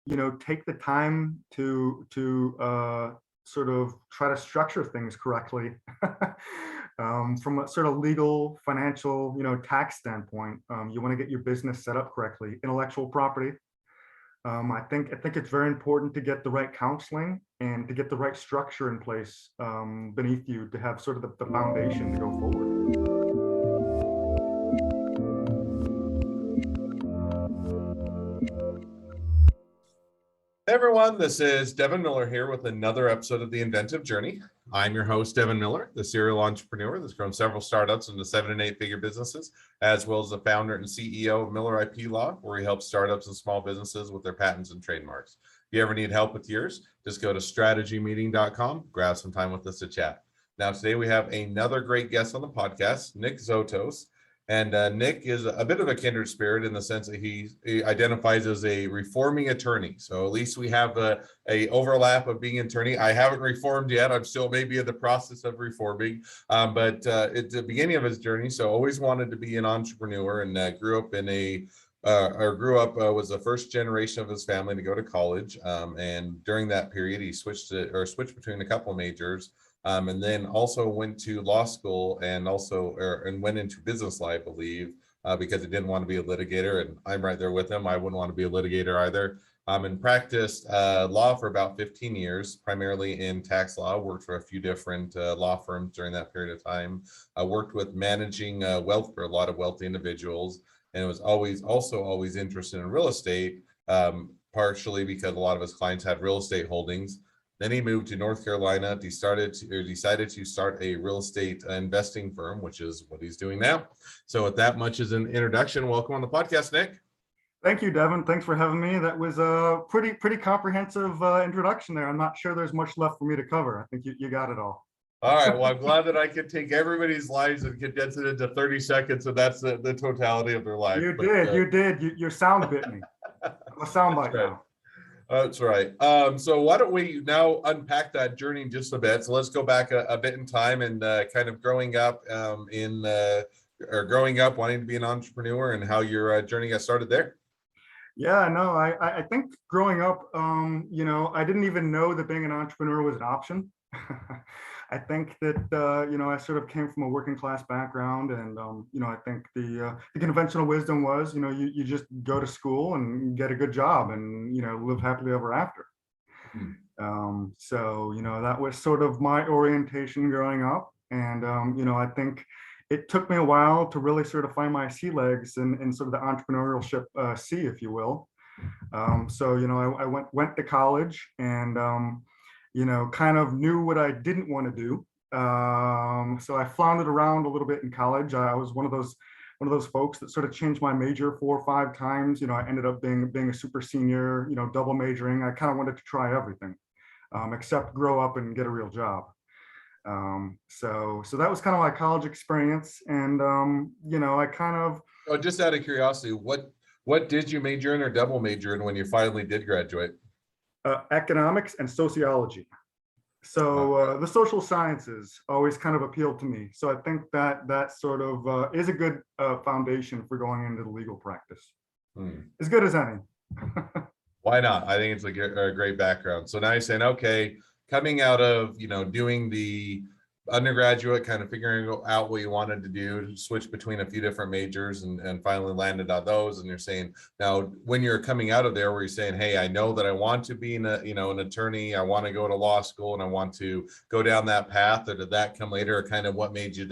take the time to sort of try to structure things correctly from a sort of legal, financial, tax standpoint. You want to get your business set up correctly. Intellectual property. I think it's very important to get the right counseling and to get the right structure in place beneath you to have sort of the foundation to go forward. Hey everyone, this is Devin Miller here with another episode of The Inventive Journey. I'm your host, Devin Miller, the serial entrepreneur that's grown several startups into 7- and 8-figure businesses, as well as the founder and CEO of Miller IP Law, where he helps startups and small businesses with their patents and trademarks. If you ever need help with yours, just go to strategymeeting.com, grab some time with us to chat. Now, today we have another great guest on the podcast, Nick Zotos. And Nick is a bit of a kindred spirit in the sense that he identifies as a reforming attorney. So at least we have a overlap of being an attorney. I haven't reformed yet. I'm still maybe in the process of reforming, but at the beginning of his journey. So always wanted to be an entrepreneur and grew up was the first generation of his family to go to college. And during that period, he switched between a couple of majors. And then also went to law school and went into business law, I believe, because he didn't want to be a litigator. And I'm right there with him. I wouldn't want to be a litigator either. And practiced law for about 15 years, primarily in tax law. Worked for a few different law firms during that period of time. I worked with managing wealth for a lot of wealthy individuals, and was always interested in real estate, partially because a lot of his clients had real estate holdings. Then he moved to North Carolina. Decided to start a real estate investing firm, which is what he's doing now. So with that much as an introduction, welcome on the podcast, Nick. Thank you, Devin. Thanks for having me. That was a pretty comprehensive introduction there. I'm not sure there's much left for me to cover. I think you got it all. All right. Well, I'm glad that I could take everybody's lives and condense it into 30 seconds. And that's the totality of their life. You did. Your sound bit me. I'm a soundbite now. That's right. So why don't we now unpack that journey just a bit? So let's go back a bit in time and kind of growing up wanting to be an entrepreneur and how your journey got started there. Yeah, no, I think growing up, I didn't even know that being an entrepreneur was an option. I think that, I sort of came from a working class background, and, I think the conventional wisdom was, you just go to school and get a good job and, live happily ever after. So, that was sort of my orientation growing up. And, I think it took me a while to really sort of find my sea legs in sort of the entrepreneurship sea, if you will. So, I went to college and, kind of knew what I didn't want to do. So I floundered around a little bit in college. I was one of those folks that sort of changed my major 4 or 5 times. I ended up being a super senior, double majoring. I kind of wanted to try everything, except grow up and get a real job. So that was kind of my college experience. And, I kind of... Oh, just out of curiosity, what did you major in or double major in when you finally did graduate? Economics and sociology. So the social sciences always kind of appealed to me. So I think that sort of is a good foundation for going into the legal practice. As good as any. Why not? I think it's a great background. So now you're saying, okay, coming out of, doing the undergraduate, kind of figuring out what you wanted to do, switch between a few different majors and finally landed on those. And you're saying now when you're coming out of there, where you're saying, hey, I know that I want to be an attorney, I want to go to law school and I want to go down that path, or did that come later? Or kind of what made you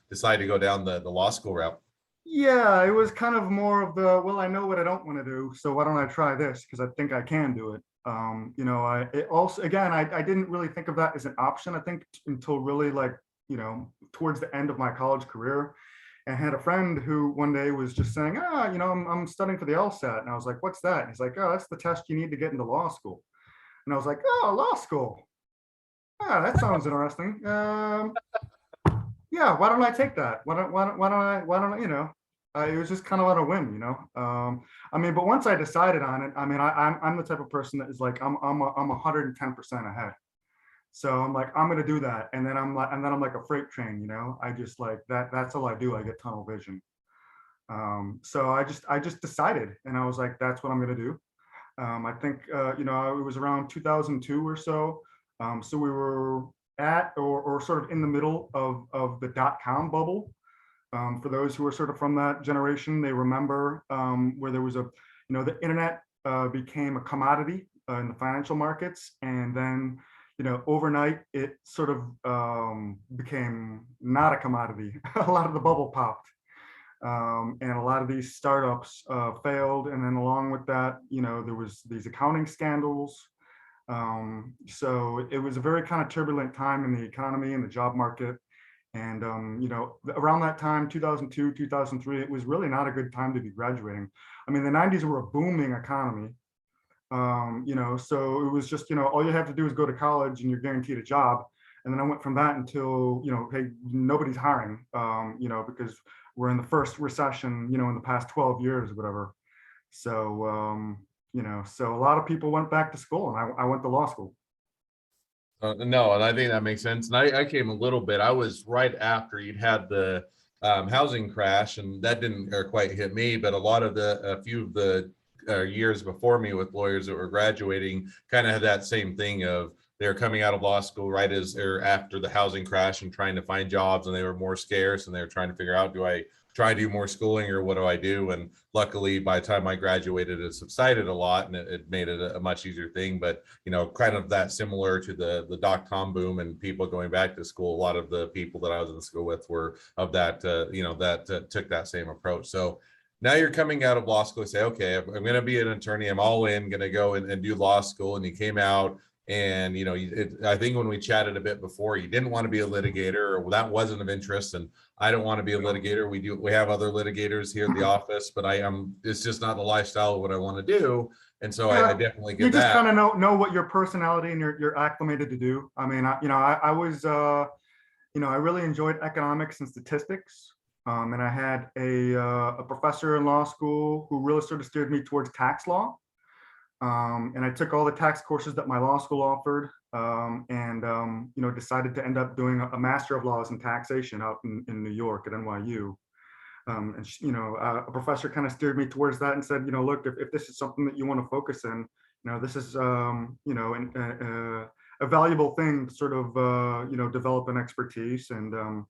decide to go down the law school route? Yeah, it was kind of more of the, well, I know what I don't want to do, so why don't I try this, because I think I can do it. I didn't really think of that as an option, I think, until really towards the end of my college career. And I had a friend who one day was just saying, I'm studying for the LSAT. And I was like, what's that? And he's like, oh, that's the test you need to get into law school. And I was like, oh, law school. Ah, that sounds interesting. Yeah, why don't I take that? Why don't I, it was just kind of on a whim, but once I decided on it, I'm the type of person that is like, I'm 110% ahead. So I'm like, I'm going to do that. And then I'm like a freight train, I just like that's all I do. I get tunnel vision. So I just decided, and I was like, that's what I'm going to do. I think, it was around 2002 or so. So we were at or sort of in the middle of the dot-com bubble. For those who are sort of from that generation, they remember where there was the internet became a commodity in the financial markets. And then, overnight, it sort of became not a commodity. A lot of the bubble popped. And a lot of these startups failed. And then along with that, there was these accounting scandals. So it was a very kind of turbulent time in the economy and the job market. And, around that time, 2002, 2003, it was really not a good time to be graduating. I mean, the 90s were a booming economy. So it was just, all you have to do is go to college and you're guaranteed a job. And then I went from that until, hey, nobody's hiring, because we're in the first recession, in the past 12 years or whatever. So, so a lot of people went back to school, and I went to law school. No, and I think that makes sense. And I came a little bit. I was right after you'd had the housing crash, and that didn't quite hit me, but a few of the years before me with lawyers that were graduating kind of had that same thing of they're coming out of law school right as or after the housing crash and trying to find jobs, and they were more scarce, and they were trying to figure out, do I try to do more schooling or what do I do? And luckily, by the time I graduated, it subsided a lot, and it made it a much easier thing. But kind of that similar to the dot-com boom and people going back to school. A lot of the people that I was in school with were of that, that took that same approach. So now you're coming out of law school, say, okay, I'm going to be an attorney. I'm all in, going to go and do law school. And you came out. And I think when we chatted a bit before, you didn't want to be a litigator, or that wasn't of interest. And I don't want to be a litigator. We have other litigators here at the office, but it's just not the lifestyle of what I want to do. And so I definitely get that. You just kind of know what your personality and you're acclimated to do. I mean, I was, I really enjoyed economics and statistics. And I had a professor in law school who really sort of steered me towards tax law. And I took all the tax courses that my law school offered, and decided to end up doing a Master of Laws in Taxation out in New York at NYU. And a professor kind of steered me towards that and said, look, if this is something that you want to focus in, this is a valuable thing to sort of develop an expertise and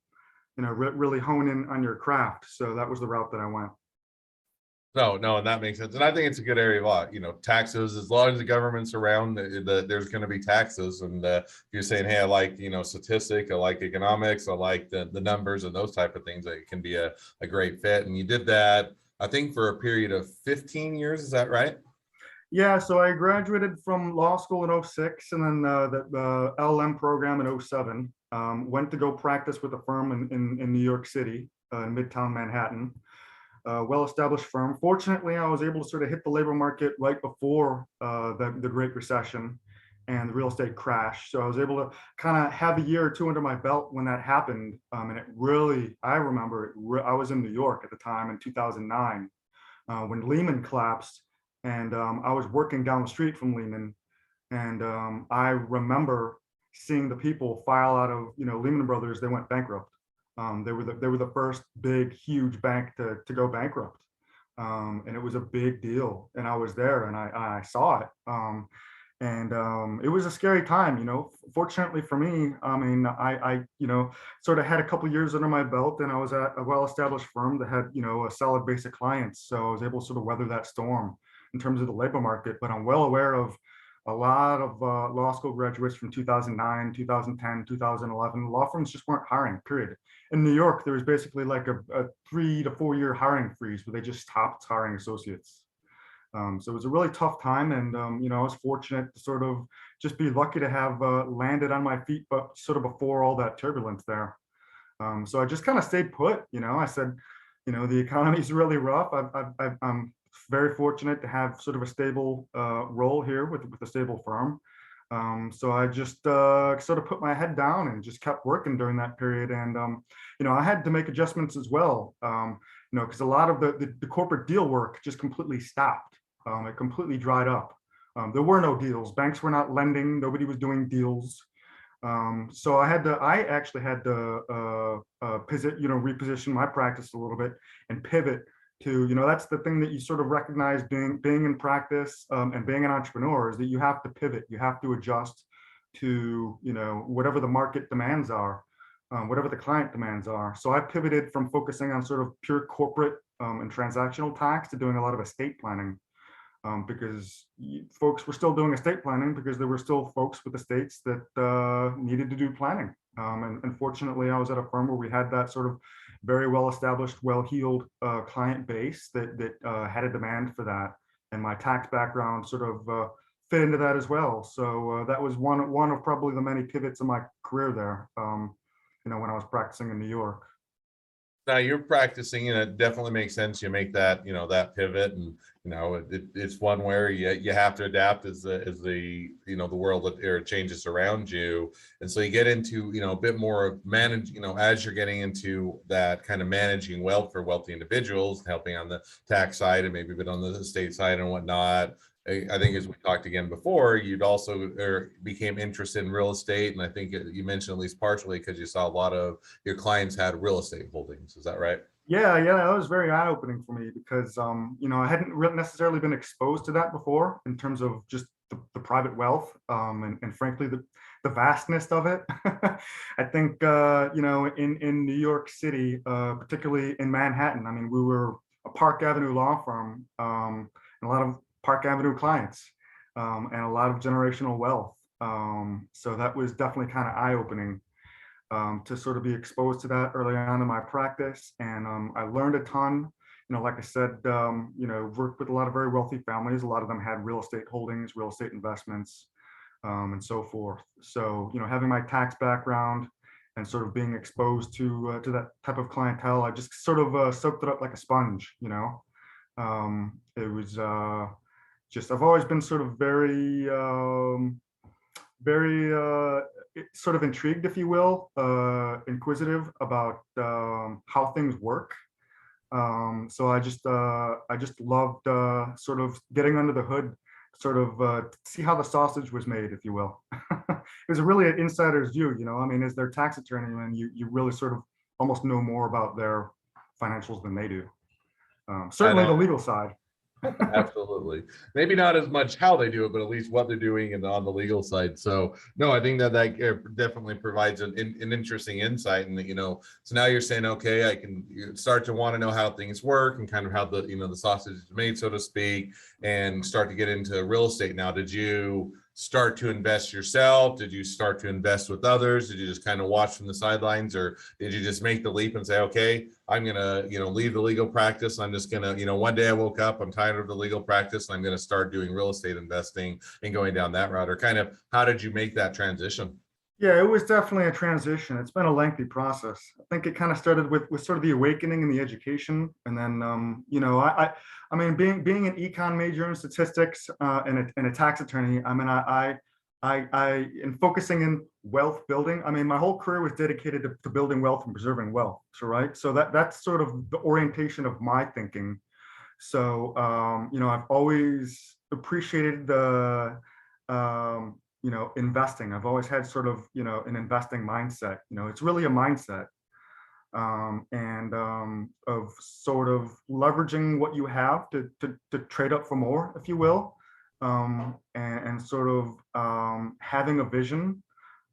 really hone in on your craft. So that was the route that I went. No, and that makes sense. And I think it's a good area of law. Taxes, as long as the government's around, there's going to be taxes. And you're saying, hey, I like, statistic, I like economics, I like the numbers and those type of things, that it can be a great fit. And you did that, I think, for a period of 15 years. Is that right? Yeah, so I graduated from law school in 06, and then the LLM program in 07. Went to go practice with a firm in New York City, in Midtown Manhattan. Well-established firm. Fortunately, I was able to sort of hit the labor market right before the Great Recession and the real estate crash. So I was able to kind of have a year or two under my belt when that happened. And it really, I remember I was in New York at the time in 2009 when Lehman collapsed, and I was working down the street from Lehman, and I remember seeing the people file out of Lehman Brothers. They went bankrupt. They were the first big, huge bank to go bankrupt, and it was a big deal. And I was there, and I saw it, and it was a scary time. Fortunately for me, I mean, I sort of had a couple years under my belt, and I was at a well-established firm that had a solid base of clients, so I was able to sort of weather that storm in terms of the labor market. But I'm well aware of a lot of law school graduates from 2009, 2010, 2011. Law firms just weren't hiring, period. In New York, there was basically like a 3 to 4 year hiring freeze where they just stopped hiring associates. So it was a really tough time. And, I was fortunate to sort of just be lucky to have landed on my feet, but sort of before all that turbulence there. So I just kind of stayed put. I said, the economy is really rough. I'm very fortunate to have sort of a stable role here with a stable firm. So I just sort of put my head down and just kept working during that period. And, I had to make adjustments as well, because a lot of the corporate deal work just completely stopped. It completely dried up. There were no deals. Banks were not lending. Nobody was doing deals. So I actually had to reposition my practice a little bit and pivot to, that's the thing that you sort of recognize being in practice, and being an entrepreneur, is that you have to pivot, you have to adjust to, whatever the market demands are, whatever the client demands are. So I pivoted from focusing on sort of pure corporate, and transactional tax to doing a lot of estate planning, because folks were still doing estate planning because there were still folks with estates that needed to do planning. And fortunately, I was at a firm where we had that sort of very well established, well-heeled client base that had a demand for that. And my tax background sort of fit into that as well. So that was one of probably the many pivots in my career there, when I was practicing in New York. Now you're practicing, and it definitely makes sense. You make that, that pivot, and it's one where you have to adapt as the the world that changes around you, and so you get into a bit more of manage, as you're getting into that kind of managing wealth for wealthy individuals, helping on the tax side and maybe a bit on the estate side and whatnot. I think as we talked again before, you'd also became interested in real estate, and I think you mentioned at least partially because you saw a lot of your clients had real estate holdings. Is that right? Yeah, that was very eye-opening for me because I hadn't really necessarily been exposed to that before in terms of just the private wealth, and frankly the vastness of it. I think in New York City, particularly in Manhattan, I mean, we were a Park Avenue law firm, and a lot of Park Avenue clients, and a lot of generational wealth. So that was definitely kind of eye-opening, to sort of be exposed to that early on in my practice. And I learned a ton. Like I said, worked with a lot of very wealthy families. A lot of them had real estate holdings, real estate investments, and so forth. So, having my tax background and sort of being exposed to that type of clientele, I just sort of soaked it up like a sponge. It was I've always been sort of very sort of intrigued, if you will, inquisitive about how things work. So I just loved sort of getting under the hood, sort of see how the sausage was made, if you will. It was really an insider's view, I mean, as their tax attorney, and you really sort of almost know more about their financials than they do. Certainly the legal side. Absolutely. Maybe not as much how they do it, but at least what they're doing and on the legal side. So no, I think that definitely provides an interesting insight. And so now you're saying, okay, I can start to want to know how things work and kind of how the the sausage is made, so to speak, and start to get into real estate. Now, did you start to invest yourself? Did you start to invest with others? Did you just kind of watch from the sidelines, or did you just make the leap and say, okay, I'm gonna leave the legal practice, I'm just gonna one day I woke up, I'm tired of the legal practice, and I'm gonna start doing real estate investing and going down that route? Or kind of how did you make that transition? Yeah, it was definitely a transition. It's been a lengthy process. I think it kind of started with sort of the awakening and the education, and then I mean, being an econ major in statistics, and a tax attorney. I mean, in focusing in wealth building. I mean, my whole career was dedicated to building wealth and preserving wealth. So right, so that's sort of the orientation of my thinking. So I've always appreciated the investing. I've always had sort of, an investing mindset. It's really a mindset, and of sort of leveraging what you have to trade up for more, if you will, and sort of having a vision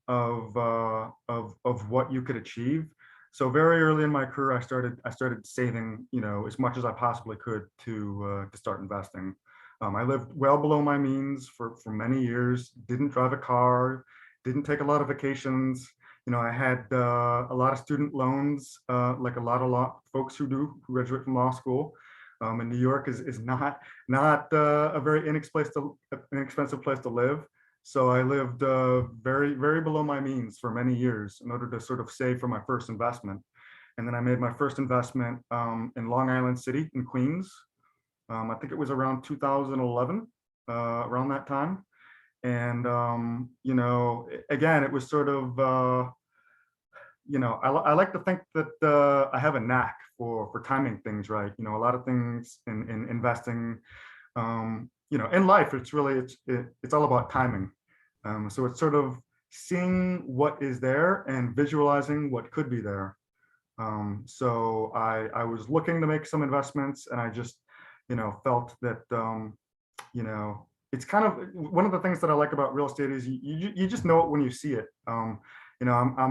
of what you could achieve. So very early in my career, I started saving, as much as I possibly could to start investing. I lived well below my means for many years, didn't drive a car, didn't take a lot of vacations. I had a lot of student loans, like a lot of folks who graduate from law school. And New York is not a very inexpensive place to live. So I lived very, very below my means for many years in order to sort of save for my first investment. And then I made my first investment in Long Island City in Queens. I think it was around 2011, around that time. And, again, it was sort of, I like to think that I have a knack for timing things right. A lot of things in investing, in life, it's all about timing. So it's sort of seeing what is there and visualizing what could be there. So I was looking to make some investments, and I just, felt that, it's kind of one of the things that I like about real estate is you just know it when you see it. I'm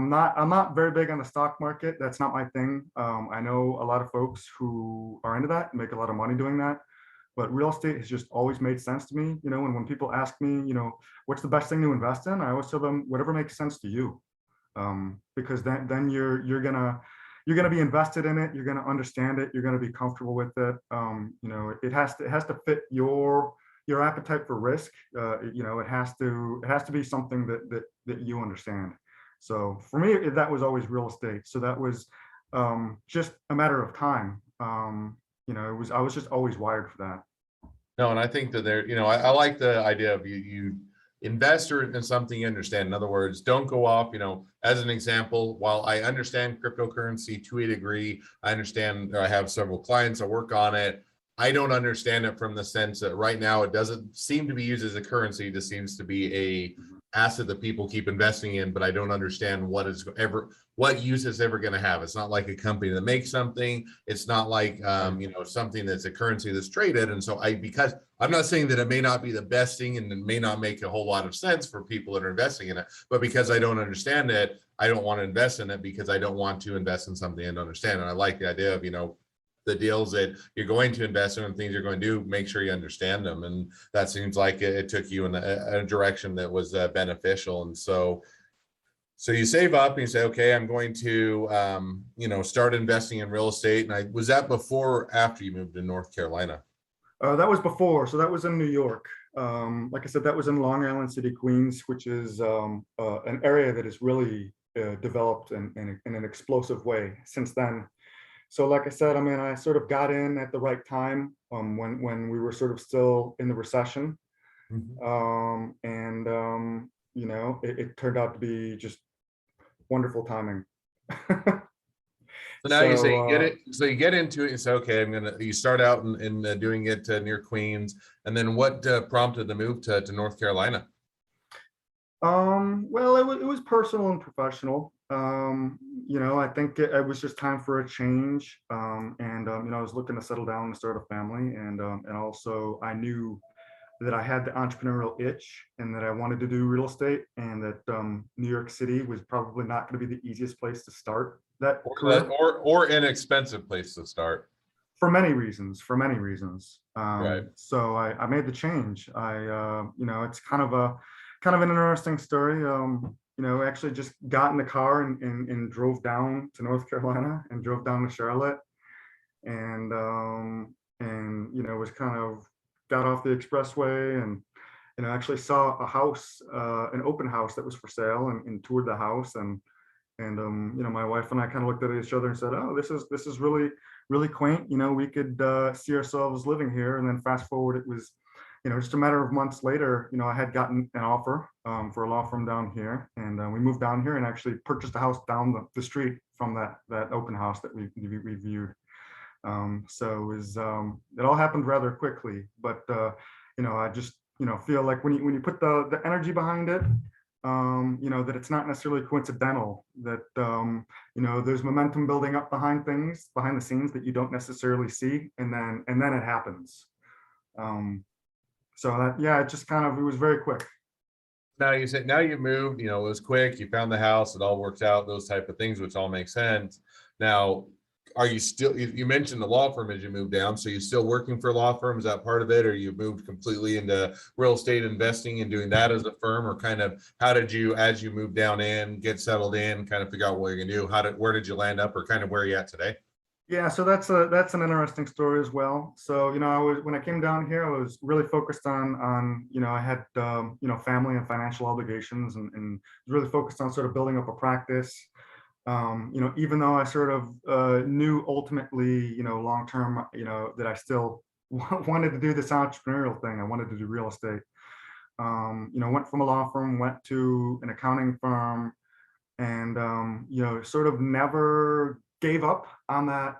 not very big on the stock market. That's not my thing. I know a lot of folks who are into that and make a lot of money doing that. But real estate has just always made sense to me. And when people ask me, what's the best thing to invest in, I always tell them whatever makes sense to you. Because then you're gonna be invested in it. You're gonna understand it. You're gonna be comfortable with it. It has to fit your appetite for risk. It has to be something that you understand. So for me, that was always real estate. So that was just a matter of time. I was just always wired for that. No, and I think that I like the idea of you invest in something you understand. In other words, don't go off, as an example, while I understand cryptocurrency to a degree, I understand, I have several clients that work on it. I don't understand it from the sense that right now it doesn't seem to be used as a currency. It just seems to be a asset that people keep investing in, but I don't understand what use it's ever going to have. It's not like a company that makes something. It's not like something that's a currency that's traded. And so because I'm not saying that it may not be the best thing and it may not make a whole lot of sense for people that are investing in it, but because I don't understand it, I don't want to invest in it because I don't want to invest in something I don't understand. And I like the idea of the deals that you're going to invest in and things you're going to do, make sure you understand them. And that seems like it took you in a direction that was beneficial. And so you save up and you say, okay, I'm going to, start investing in real estate. And was that before or after you moved to North Carolina? That was before. So that was in New York. Like I said, that was in Long Island City, Queens, which is an area that has really developed in an explosive way since then. So like I said, I sort of got in at the right time, when we were sort of still in the recession. And it turned out to be just wonderful timing. So now you say you get So it. So you get into it. You say, okay, you start out in doing it near Queens, and then what prompted the move to North Carolina? well, it was personal and professional. I think it was just time for a change. And I was looking to settle down and start a family, and also I knew that I had the entrepreneurial itch and that I wanted to do real estate, and that New York City was probably not going to be the easiest place to start that career Or inexpensive place to start. for many reasons. Right. So I made the change. It's kind of an interesting story. Actually just got in the car and drove down to North Carolina and drove down to Charlotte, and was kind of got off the expressway, and actually saw a house, an open house that was for sale, and toured the house, and my wife and I kind of looked at each other and said, oh, this is really, really quaint. We could see ourselves living here. And then fast forward, it was just a matter of months later, I had gotten an offer for a law firm down here, and we moved down here and actually purchased a house down the street from that open house that we viewed. So it all happened rather quickly, but I just feel like when you put the energy behind it, that it's not necessarily coincidental that there's momentum building up behind things behind the scenes that you don't necessarily see, and then it happens. So that, yeah, it was very quick. Now you said now you moved, it was quick, you found the house, it all worked out, those type of things, which all makes sense. Now, are you still, you mentioned the law firm as you moved down, so you still working for a law firm? Is that part of it, or you moved completely into real estate investing and doing that as a firm? Or kind of how did you, as you moved down in, get settled in, kind of figure out what you're gonna do? Where did you land up, or kind of where are you at today? Yeah, so that's an interesting story as well. So when I came down here, I was really focused on I had family and financial obligations, and really focused on sort of building up a practice. Even though I sort of knew ultimately, long term, that I still wanted to do this entrepreneurial thing. I wanted to do real estate. Went from a law firm, went to an accounting firm, and sort of never gave up on that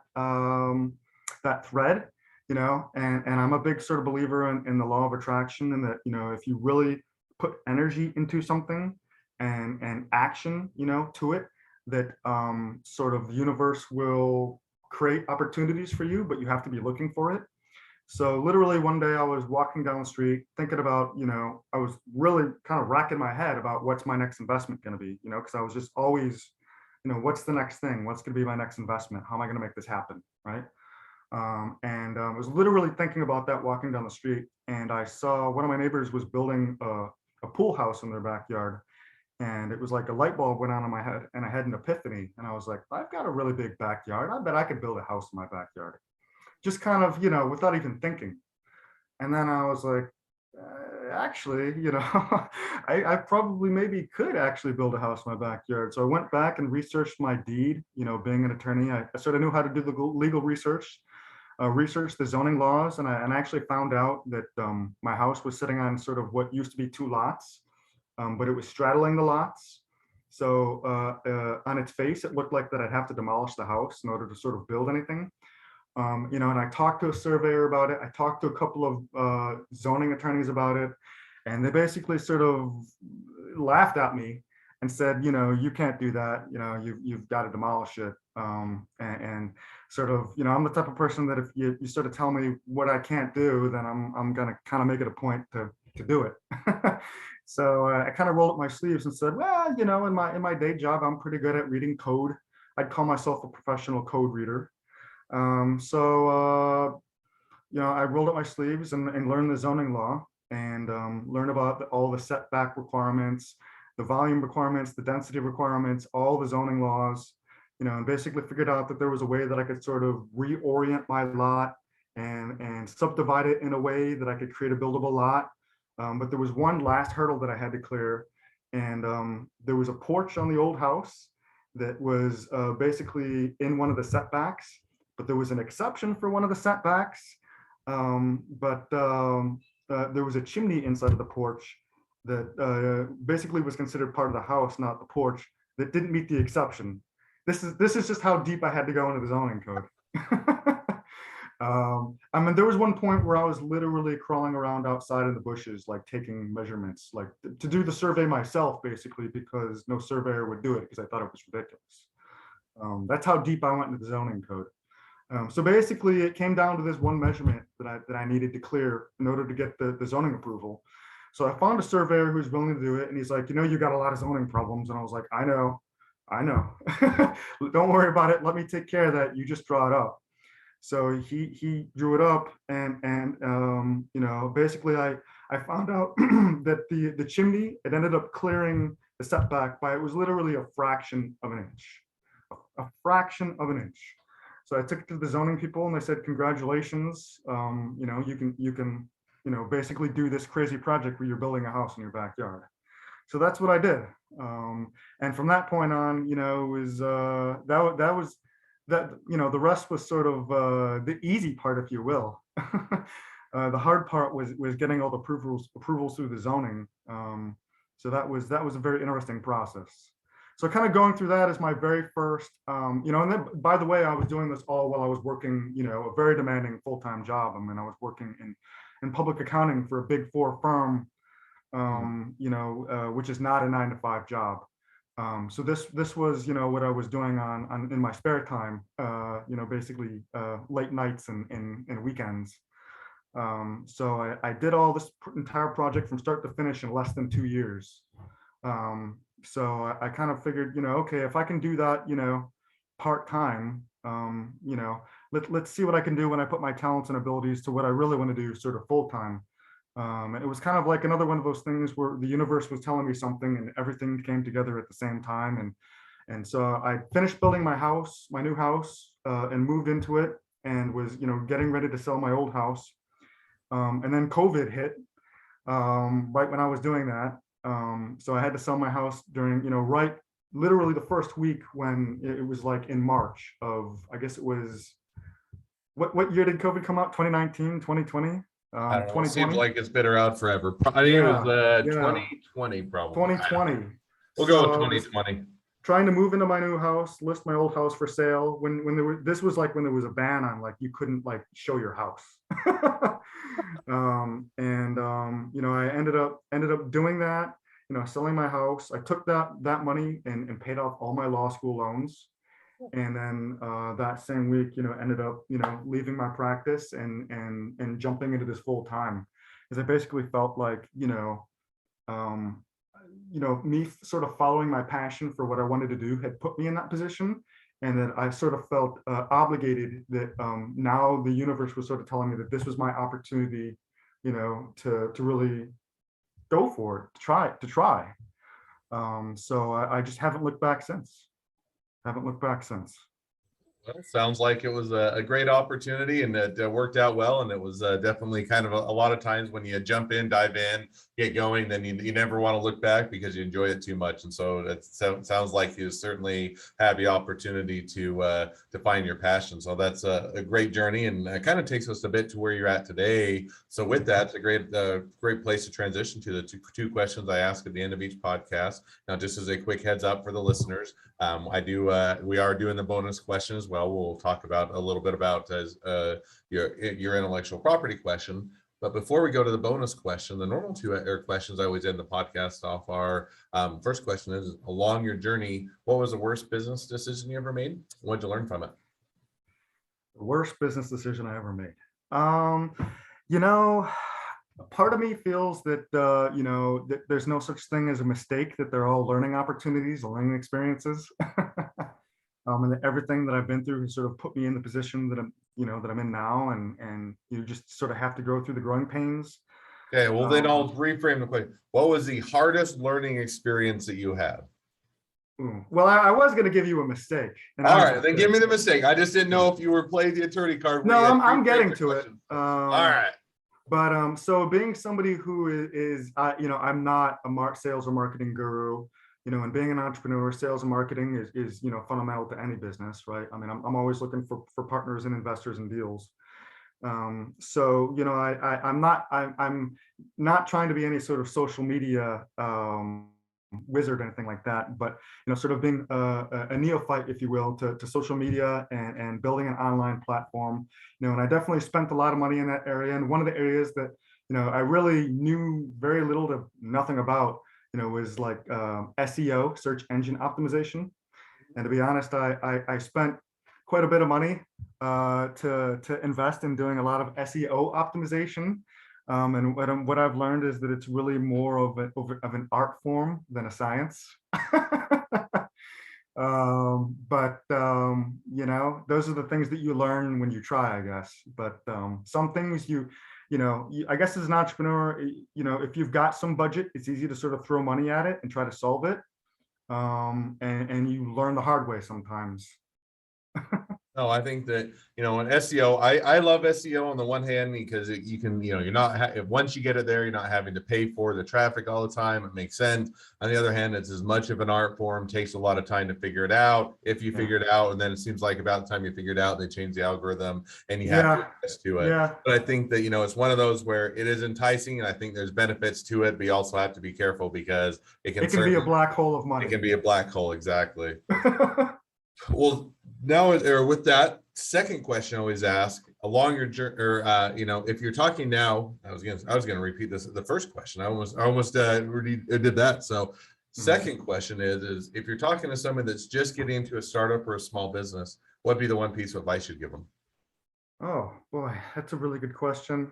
thread. And I'm a big sort of believer in the law of attraction, and that if you really put energy into something and action to it, that sort of the universe will create opportunities for you, but you have to be looking for it. So literally one day I was walking down the street thinking about, I was really kind of racking my head about what's my next investment going to be, because I was just always, what's the next thing? What's going to be my next investment? How am I going to make this happen? Right. And I was literally thinking about that walking down the street, and I saw one of my neighbors was building a pool house in their backyard. And it was like a light bulb went on in my head, and I had an epiphany. And I was like, I've got a really big backyard. I bet I could build a house in my backyard. Just kind of, without even thinking. And then I was like, actually, I probably maybe could actually build a house in my backyard. So I went back and researched my deed. Being an attorney, I sort of knew how to do the legal research, researched the zoning laws, and I actually found out that my house was sitting on sort of what used to be 2 lots, but it was straddling the lots. So on its face, it looked like that I'd have to demolish the house in order to sort of build anything. And I talked to a surveyor about it. I talked to a couple of zoning attorneys about it, and they basically sort of laughed at me and said, you can't do that. You've got to demolish it. And sort of, I'm the type of person that if you sort of tell me what I can't do, then I'm gonna kind of make it a point to do it. So I kind of rolled up my sleeves and said, well, in my day job, I'm pretty good at reading code. I'd call myself a professional code reader. I rolled up my sleeves and learned the zoning law, and learned about all the setback requirements, the volume requirements, the density requirements, all the zoning laws, and basically figured out that there was a way that I could sort of reorient my lot and subdivide it in a way that I could create a buildable lot. But there was one last hurdle that I had to clear, and there was a porch on the old house that was basically in one of the setbacks, but there was an exception for one of the setbacks. There was a chimney inside of the porch that basically was considered part of the house, not the porch, that didn't meet the exception. This is just how deep I had to go into the zoning code. There was one point where I was literally crawling around outside in the bushes, like taking measurements, like to do the survey myself, basically, because no surveyor would do it because I thought it was ridiculous. That's how deep I went into the zoning code. So basically, it came down to this one measurement that I needed to clear in order to get the zoning approval. So I found a surveyor who's willing to do it, and he's like, you got a lot of zoning problems. And I was like, I know. Don't worry about it. Let me take care of that. You just draw it up. So he drew it up, and basically I found out that the chimney, it ended up clearing the setback by, it was literally a fraction of an inch, a fraction of an inch. So I took it to the zoning people, and they said, congratulations, you can basically do this crazy project where you're building a house in your backyard. So that's what I did. And from that point on, the rest was sort of the easy part, if you will. The hard part was getting all the approvals through the zoning. So that was a very interesting process. So kind of going through that as my very first, and then, by the way, I was doing this all while I was working, a very demanding full-time job. I mean, I was working in public accounting for a Big Four firm, which is not a 9-to-5 job. So this was, what I was doing on in my spare time, basically late nights and weekends. So I did all this entire project from start to finish in less than 2 years. So I kind of figured, okay, if I can do that, part-time, let's see what I can do when I put my talents and abilities to what I really want to do sort of full-time. And it was kind of like another one of those things where the universe was telling me something and everything came together at the same time. And so I finished building my new house, and moved into it, and was, getting ready to sell my old house. And then COVID hit, right when I was doing that. So I had to sell my house during, right, literally the first week when it was like in March of, I guess it was, what year did COVID come out? 2019, 2020? I don't know. It seems like it's been around forever. I think it was 2020, probably. 2020. We'll go with 2020. Trying to move into my new house, list my old house for sale. This was like when there was a ban on, like, you couldn't like show your house. I ended up doing that. selling my house. I took that money and paid off all my law school loans. And then that same week, ended up, leaving my practice and jumping into this full time, because I basically felt like, um, me sort of following my passion for what I wanted to do had put me in that position, and that I sort of felt obligated that now the universe was sort of telling me that this was my opportunity, to really go for it, to try. So I just haven't looked back since. Haven't looked back since. Well, sounds like it was a great opportunity, and it worked out well. And it was definitely kind of a lot of times when you jump in, dive in, get going, then you never want to look back because you enjoy it too much. And so it sounds like you certainly have the opportunity to find your passion. So that's a great journey, and it kind of takes us a bit to where you're at today. So with that, it's a great place to transition to the two questions I ask at the end of each podcast. Now, just as a quick heads up for the listeners, we are doing the bonus question as well. We'll talk about a little bit about your intellectual property question. But before we go to the bonus question, the normal two questions I always end the podcast off are, first question is, along your journey, what was the worst business decision you ever made? What did you learn from it? The worst business decision I ever made. You know, Part of me feels that that there's no such thing as a mistake, that they're all learning opportunities, learning experiences. And that everything that I've been through has sort of put me in the position that I'm in now, and you just sort of have to go through the growing pains. Okay, well then Um, I'll reframe the question. What was the hardest learning experience that you had? well, I was going to give you a mistake. All right, then give me the mistake. I just didn't know if you were playing the attorney card. No, I'm getting to it. All right. But so being somebody who is I'm not a sales or marketing guru, and being an entrepreneur, sales and marketing is fundamental to any business, right? I mean, I'm always looking for partners and investors and deals. So I'm not trying to be any sort of social media wizard or anything like that, but sort of being a neophyte, if you will, to social media and building an online platform. And I definitely spent a lot of money in that area. And one of the areas that I really knew very little to nothing about was like SEO, search engine optimization. And to be honest, I spent quite a bit of money to invest in doing a lot of SEO optimization. And what I've learned is that it's really more of an art form than a science. But those are the things that you learn when you try, I guess. But some things I guess as an entrepreneur, if you've got some budget, it's easy to sort of throw money at it and try to solve it. And you learn the hard way sometimes. No, I think that, in SEO, I love SEO on the one hand because you can, you're not, once you get it there, you're not having to pay for the traffic all the time. It makes sense. On the other hand, it's as much of an art form, takes a lot of time to figure it out. If you figure it out, and then it seems like about the time you figure it out, they change the algorithm and you have to adjust to it. Yeah. But I think that, it's one of those where it is enticing, and I think there's benefits to it, but you also have to be careful because it can be a black hole of money. It can be a black hole. Exactly. Well, now, or with that second question, I always ask, along your journey, or if you're talking now, I was gonna repeat this. The first question, I almost already did that. So, second question is if you're talking to someone that's just getting into a startup or a small business, what'd be the one piece of advice you'd give them? Oh boy, that's a really good question.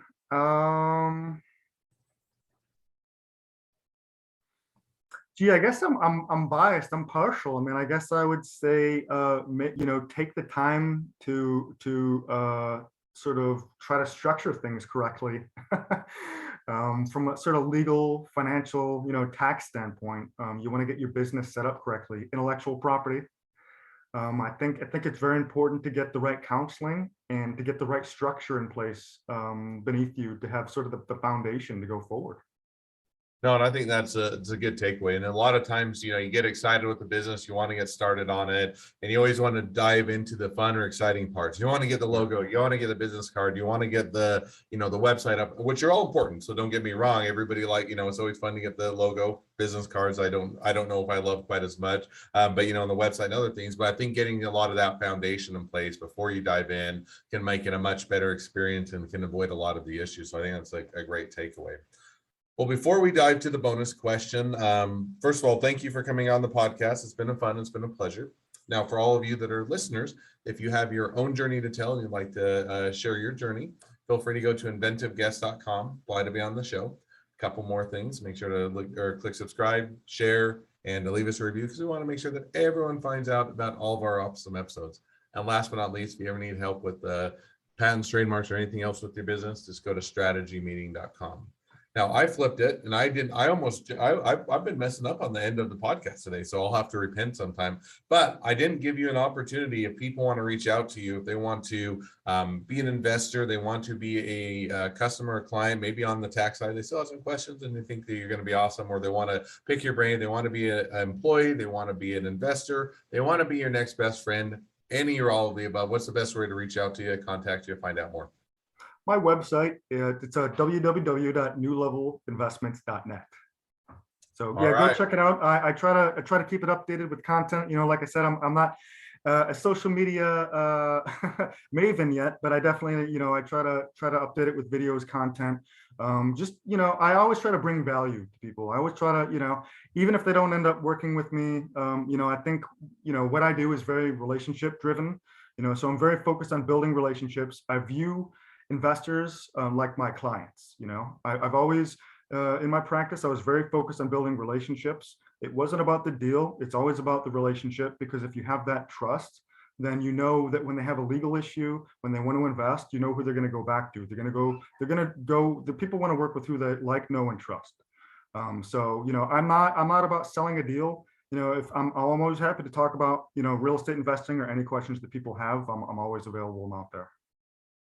Gee, I guess I'm biased. I'm partial. I mean, I guess I would say, take the time to sort of try to structure things correctly, from a sort of legal, financial, tax standpoint. You want to get your business set up correctly. Intellectual property. I think it's very important to get the right counseling and to get the right structure in place beneath you to have sort of the foundation to go forward. No, and I think it's a good takeaway. And a lot of times, you get excited with the business, you want to get started on it, and you always want to dive into the fun or exciting parts. You want to get the logo, you want to get the business card, you want to get the website up, which are all important. So don't get me wrong. Everybody it's always fun to get the logo, business cards. I don't know if I love quite as much, but the website and other things. But I think getting a lot of that foundation in place before you dive in can make it a much better experience and can avoid a lot of the issues. So I think that's like a great takeaway. Well, before we dive to the bonus question, first of all, thank you for coming on the podcast. It's been it's been a pleasure. Now, for all of you that are listeners, if you have your own journey to tell and you'd like to share your journey, feel free to go to inventiveguest.com, apply to be on the show. A couple more things, make sure to look or click subscribe, share, and to leave us a review because we want to make sure that everyone finds out about all of our awesome episodes. And last but not least, if you ever need help with patents, trademarks, or anything else with your business, just go to strategymeeting.com. Now I flipped it and I've been messing up on the end of the podcast today, so I'll have to repent sometime, but I didn't give you an opportunity. If people want to reach out to you, if they want to be an investor, they want to be a customer or client, maybe on the tax side, they still have some questions and they think that you're going to be awesome, or they want to pick your brain, they want to be an employee, they want to be an investor, they want to be your next best friend, any or all of the above. What's the best way to reach out to you, contact you, find out more? My website, it's www.newlevelinvestments.net. So yeah, All right. go check it out. I try to keep it updated with content. You know, like I said, I'm not a social media maven yet, but I definitely, you know, I try to update it with videos, content. Just, you know, I always try to bring value to people. I always try to, you know, even if they don't end up working with me, you know, I think, you know, what I do is very relationship driven, you know, so I'm very focused on building relationships. I view investors like my clients. You know, I've always in my practice, I was very focused on building relationships. It wasn't about the deal. It's always about the relationship, because if you have that trust, then you know that when they have a legal issue, when they want to invest, you know who they're going to go back to. The people want to work with who they like, know, and trust. So, you know, I'm not about selling a deal. You know, if I'm always happy to talk about, you know, real estate investing or any questions that people have. I'm always available and out there.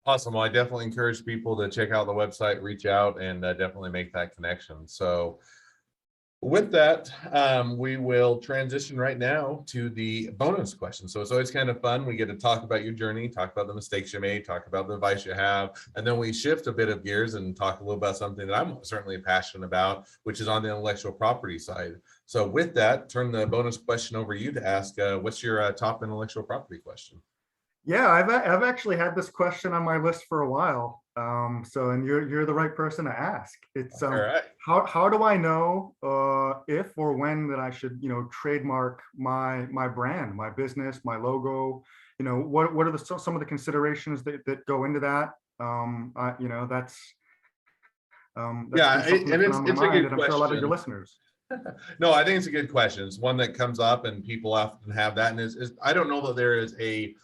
Awesome. Well, I definitely encourage people to check out the website, reach out, and definitely make that connection. So with that, we will transition right now to the bonus question. So it's always kind of fun. We get to talk about your journey, talk about the mistakes you made, talk about the advice you have, and then we shift a bit of gears and talk a little about something that I'm certainly passionate about, which is on the intellectual property side. So with that, turn the bonus question over to you to ask, what's your top intellectual property question? Yeah, I've actually had this question on my list for a while. So, and you're the right person to ask. It's All right. how do I know if or when that I should, you know, trademark my brand, my business, my logo? You know, what are some of the considerations that go into that? You know, that's Yeah, been something that's been on my it's a mind, good and I'm sure a lot of your question. listeners. No, I think it's a good question. It's one that comes up and people often have that. And I don't know that there is a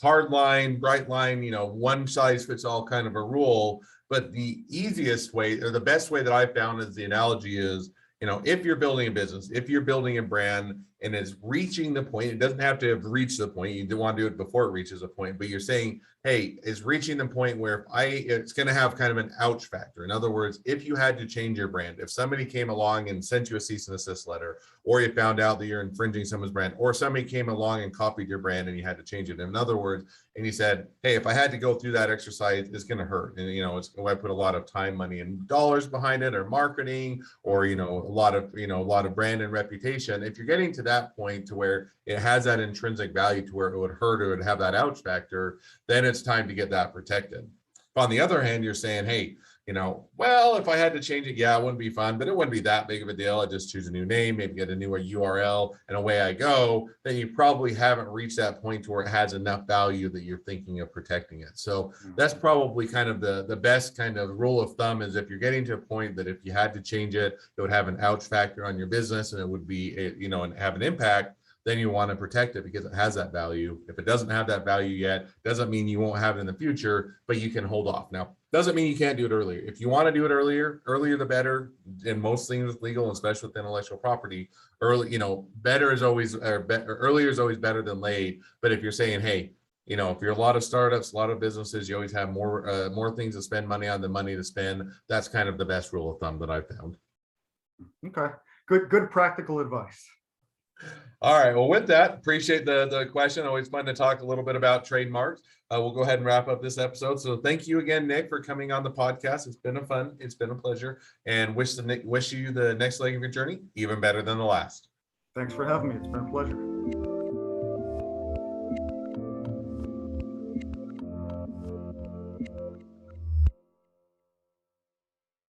hard line, bright line, you know, one size fits all kind of a rule. But the easiest way or the best way that I found is the analogy is, you know, if you're building a business, if you're building a brand and it's reaching the point, it doesn't have to have reached the point. You do want to do it before it reaches a point, but you're saying, hey, it's reaching the point where it's going to have kind of an ouch factor. In other words, if you had to change your brand, if somebody came along and sent you a cease and desist letter, or you found out that you're infringing someone's brand, or somebody came along and copied your brand and you had to change it. In other words, and you said, hey, if I had to go through that exercise, it's going to hurt. And, you know, I put a lot of time, money, and dollars behind it, or marketing, or, you know, a lot of brand and reputation. If you're getting to that point to where it has that intrinsic value to where it would hurt or it would have that ouch factor, then it's time to get that protected. But on the other hand, you're saying, hey, you know, well, if I had to change it, yeah, it wouldn't be fun, but it wouldn't be that big of a deal. I just choose a new name, maybe get a newer URL, and away I go. Then you probably haven't reached that point to where it has enough value that you're thinking of protecting it. So that's probably kind of the best kind of rule of thumb is if you're getting to a point that if you had to change it, it would have an ouch factor on your business and it would be, you know, and have an impact, then you want to protect it because it has that value. If it doesn't have that value yet, doesn't mean you won't have it in the future, but you can hold off. Now, doesn't mean you can't do it earlier. If you want to do it earlier the better. In most things legal, especially with intellectual property, early, you know, earlier is always better than late. But if you're saying, hey, you know, if you're a lot of startups, a lot of businesses, you always have more things to spend money on than money to spend. That's kind of the best rule of thumb that I've found. Okay, good practical advice. All right. Well, with that, appreciate the question. Always fun to talk a little bit about trademarks. We'll go ahead and wrap up this episode. So thank you again, Nick, for coming on the podcast. It's been a pleasure, and wish you the next leg of your journey even better than the last. Thanks for having me. It's been a pleasure.